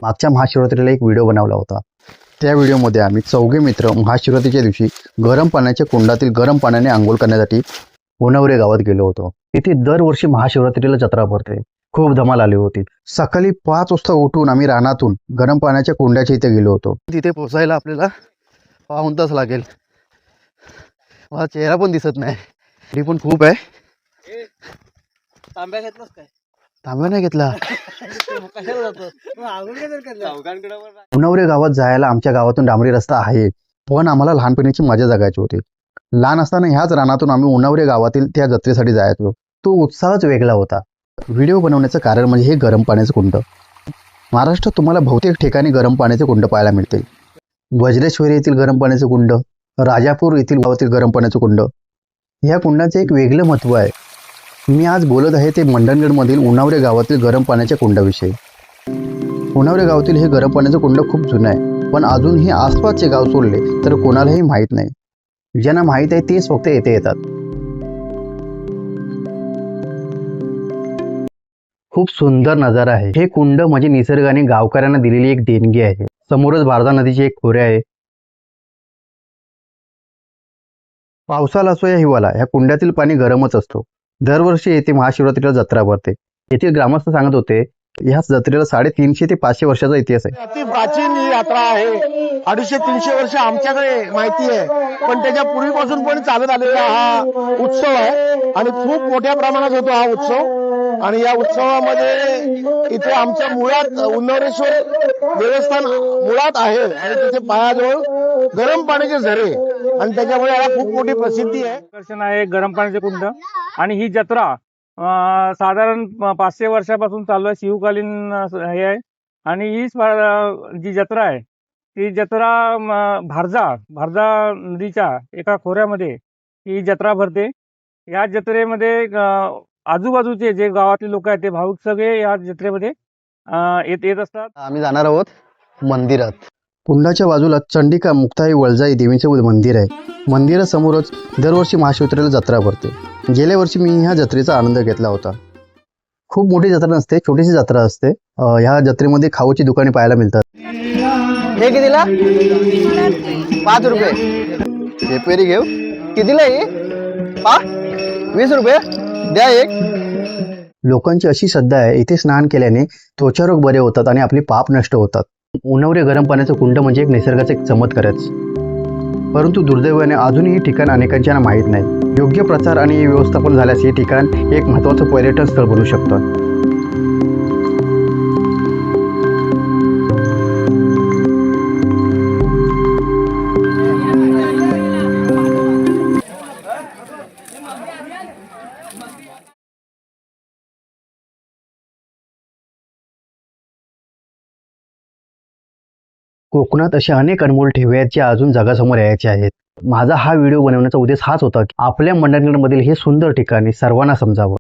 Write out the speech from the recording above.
मागच्या महाशिवरात्रीला एक व्हिडिओ बनवला होता। त्या व्हिडिओमध्ये आम्ही चौघे मित्र महाशिवरात्रीच्या दिवशी गरम पाण्याच्या कुंडातील गरम पाण्याने आंघोळ करण्यासाठी होनवरे गावात गेलो होतो। इथे दरवर्षी महाशिवरात्रीला जत्रा भरते। खूप धमाल आली होती। सकाळी 5 वाजता उठून आम्ही रानातून गरम पाण्याच्या कुंडाच्या इथे गेलो होतो। तिथे पोहोचायला आपल्याला 5 तास लागेल। मला चेहरा पण दिसत नाही, तरी पण खूप आहे। तांब्या घेतलास काय? तांब्या नाही घेतला। कशाला जातो? होनवरे गावात जायला आमच्या गावातून डांबरी रस्ता आहे, पण आम्हाला लहानपणीची मजा जगायची होती। लहान असताना ह्याच रानातून आम्ही होनवरे गावातील त्या जत्रेसाठी जायचो। तो उत्साहच वेगळा होता। व्हिडिओ बनवण्याचं कारण म्हणजे हे गरम पाण्याचं कुंड। महाराष्ट्रात तुम्हाला बहुतेक ठिकाणी गरम पाण्याचे कुंड पाहायला मिळतील। वज्रेश्वरी येथील गरम पाण्याचं कुंड, राजापूर येथील गावातील गरम पाण्याचं कुंड, या कुंडाचे एक वेगळं महत्त्व आहे। मी आज बोलत आहे ते मंडणगडमधील होनवरे गावातील गरम पाण्याच्या कुंडाविषयी। होनवरे गावातील हे गरम पाण्याचं कुंड खूप जुनं आहे, पण अजून हे आसपासचे गाव सोडले तर कोणालाही माहीत नाही। ज्यांना माहीत आहे तेच फक्त येथे येतात। खूप सुंदर नजारा आहे। हे कुंड म्हणजे निसर्गाने गावकऱ्यांना दिलेली एक देणगी आहे। समोरच भारदा नदीची एक खोरे आहे। पावसाळा असो या हिवाळा, या कुंडातील पाणी गरमच असतो। दरवर्षी येथे महाशिवरात्रीला जत्रा भरते। येथील ग्रामस्थ सांगत होते, या जत्रेला 350 ते 500 वर्षाचा इतिहास आहे। अति प्राचीन ही यात्रा आहे। 250-300 वर्ष आमच्याकडे माहिती आहे, पण त्याच्या पूर्वीपासून पण चालत आलेला हा उत्सव आहे आणि खूप मोठ्या प्रमाणात होतो हा उत्सव। आणि या उत्सवामध्ये इथे आमच्या मुळात होनवरेश्वर देवस्थान मुळात आहे आणि तिथे पायाजवळ गरम पाण्याचे झरे आणि त्याच्यामुळे याला खूप मोठी प्रसिद्धी आहे। आकर्षण आहे गरम पाण्याचे कुंड। आणि ही जत्रा साधारण 500 वर्षापासून चालू आहे। शिवकालीन हे आहे। आणि ही जी जत्रा आहे ती जत्रा भारजा नदीच्या एका खोऱ्यामध्ये ही जत्रा भरते। या जत्रेमध्ये आजूबाजूचे जे गावातले लोक आहेत ते भाविक सगळे या जत्रेमध्ये येत असतात। आम्ही जाणार आहोत मंदिरात। कुंडाच्या बाजूला चंडिका मुक्ताई वळजाई देवीचे मंदिर आहे। मंदिरासमोरच दरवर्षी महाशिवरात्रीला जत्रा भरते। गेल्या वर्षी मी ह्या जत्रेचा आनंद घेतला होता। खूप मोठी जत्रा नसते, छोटीशी जत्रा असते। ह्या जत्रेमध्ये खाऊची दुकाने पाहायला मिळतात। हे कितीला? 5 रुपये। हे पेरी घेऊ। कितीला ही? 20 रुपये द्या एक। लोकांची अशी श्रद्धा आहे, इथे स्नान केल्याने त्वचारोग बरे होतात आणि आपली पाप नष्ट होतात। होनवरे गरम पाण्याचं कुंड म्हणजे एक निसर्गाचा एक चमत्कारच। परंतु दुर्दैवाने अजूनही हे ठिकाण अनेकांना माहीत नाही। योग्य प्रचार आणि व्यवस्थापन झाल्यास हे ठिकाण एक महत्त्वाचं पर्यटन स्थळ बनू शकतं। कोकणात असे अनेक अनमोल ठेवे आहेत जे अजून जगासमोर यायचे आहेत। माझा हा व्हिडिओ बनवण्याचा उद्देश हाच होता की आपल्या मंडणगडमधील हे सुंदर ठिकाणी सर्वांना समजावं।